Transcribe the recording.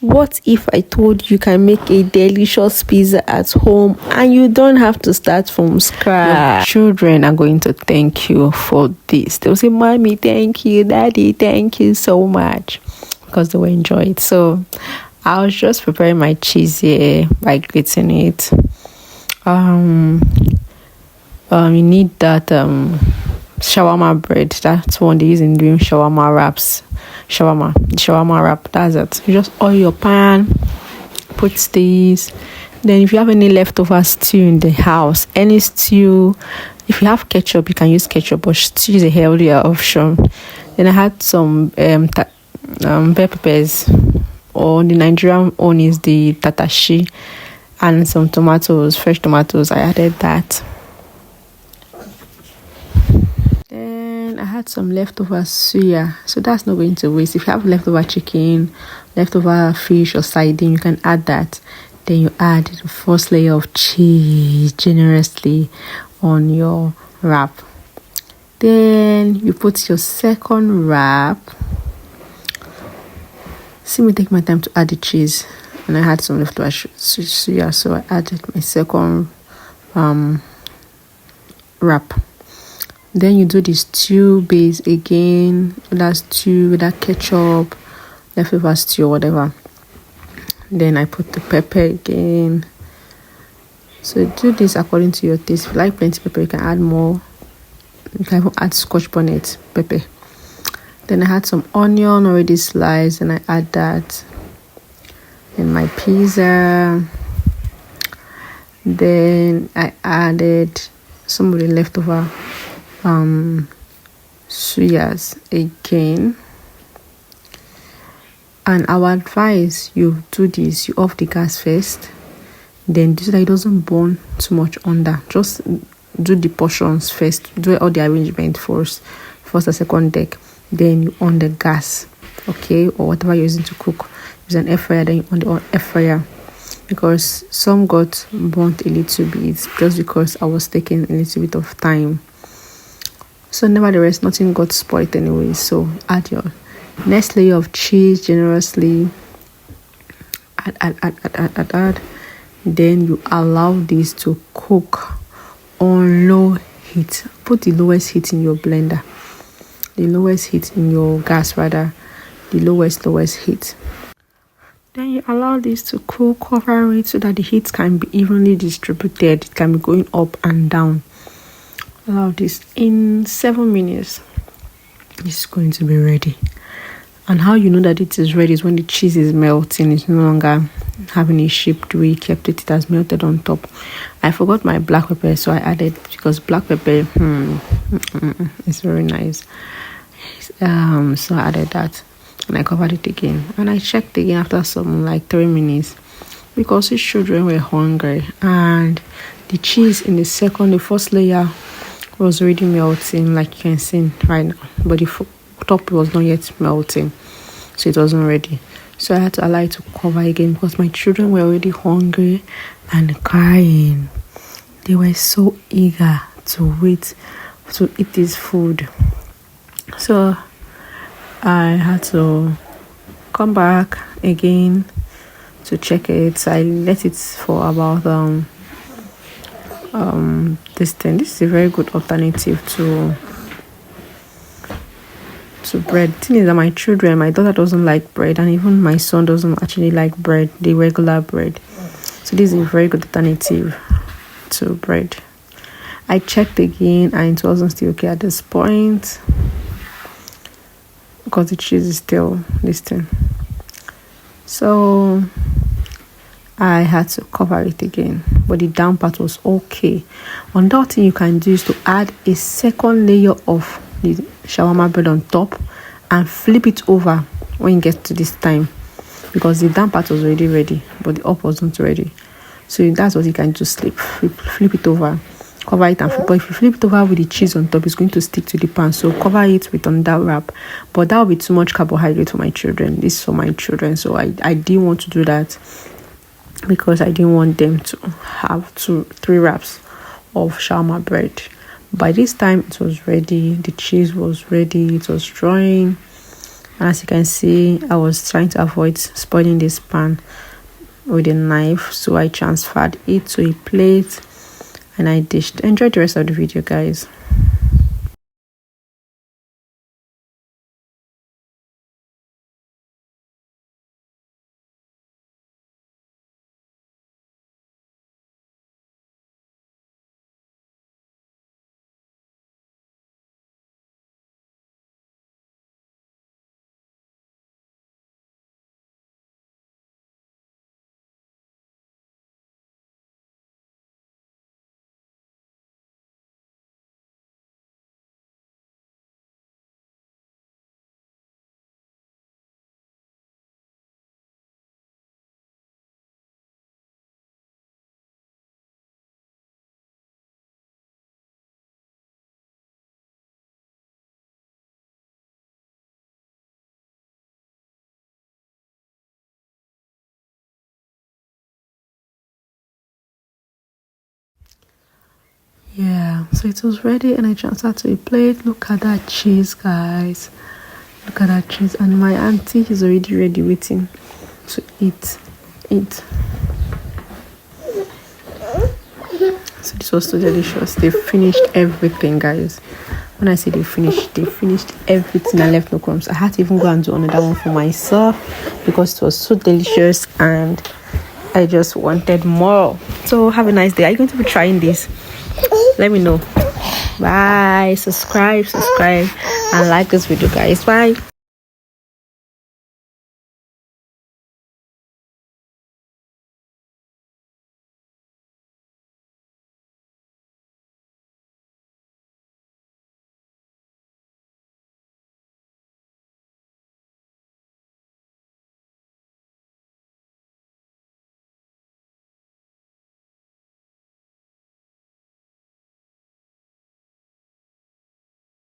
What if I told you can make a delicious pizza at home and you don't have to start from scratch? Your children are going to thank you for this. They'll say, Mommy, thank you. Daddy, thank you so much. Because they will enjoy it. So I was just preparing my cheese here by grating it. You need that shawarma bread. That's one they use in doing shawarma wraps. Shawarma wrap, that's it. You just oil your pan, put this. Then if you have any leftover stew in the house, any stew, if you have ketchup, you can use ketchup, but stew is a healthier option. Then I had some bell peppers, or the Nigerian one is the tatashi, and some tomatoes, fresh tomatoes. I added that. I had some leftover suya, so that's not going to waste. If you have leftover chicken, leftover fish or sardine, you can add that. Then you add the first layer of cheese generously on your wrap. Then you put your second wrap. See me take my time to add the cheese, and I had some leftover suya, so I added my second wrap. Then you do the stew base again, that stew with that ketchup, leftover stew or whatever. Then I put the pepper again. So do this according to your taste. If you like plenty pepper, you can add more. You can even add scotch bonnet pepper. Then I had some onion already sliced, and I add that. And my pizza. Then I added some of the leftover suyas again. And I would advise you do this, you off the gas first, then do so that it doesn't burn too much under. Just do the portions first, do all the arrangement first and second deck, then you on the gas, okay, or whatever you're using to cook. Use an air fryer, then you on the air fryer, because some got burnt a little bit just because I was taking a little bit of time. So nevertheless, nothing got spoiled anyway. So add your next layer of cheese generously. Add. Then you allow this to cook on low heat. Put the lowest heat in your blender. The lowest heat in your gas rather. The lowest heat. Then you allow this to cook, cover it so that the heat can be evenly distributed. It can be going up and down. Allow this. In 7 minutes, it's going to be ready. And how you know that it is ready is when the cheese is melting. It's no longer having a shape the way you kept it. It has melted on top. I forgot my black pepper, so I added, because black pepper, it's very nice. So I added that, and I covered it again. And I checked again after some 3 minutes, because these children were hungry, and the cheese in the first layer was already melting, like you can see right now, but the top was not yet melting, so it wasn't ready. So I had to allow it to cover again, because my children were already hungry and crying. They were so eager to wait to eat this food. So I had to come back again to check it. So I let it for about this thing. This is a very good alternative to bread. The thing is that my daughter doesn't like bread, and even my son doesn't actually like bread, the regular bread. So this is a very good alternative to bread. I checked again, and it wasn't still okay at this point, because the cheese is still this thing. So I had to cover it again, but the down part was okay. Another thing you can do is to add a second layer of the shawarma bread on top and flip it over when you get to this time, because the down part was already ready, but the up wasn't ready. So that's what you can do. Flip it over, cover it and flip. But if you flip it over with the cheese on top, it's going to stick to the pan. So cover it with another wrap, but that will be too much carbohydrate for my children. This is for my children, so I didn't want to do that, because I didn't want them to have 2-3 wraps of shawarma bread. By this time, it was ready. The cheese was ready. It was drying. And as you can see, I was trying to avoid spoiling this pan with a knife, so I transferred it to a plate and I dished. Enjoy the rest of the video, guys. Yeah, so it was ready and I transferred to a plate. Look at that cheese, guys. Look at that cheese. And my auntie is already ready waiting to eat. So this was so delicious. They finished everything, guys. When I say they finished everything. I left no crumbs. I had to even go and do another one for myself because it was so delicious and I just wanted more. So have a nice day. Are you going to be trying this? Let me know. Bye. Subscribe and like this video, guys. Bye.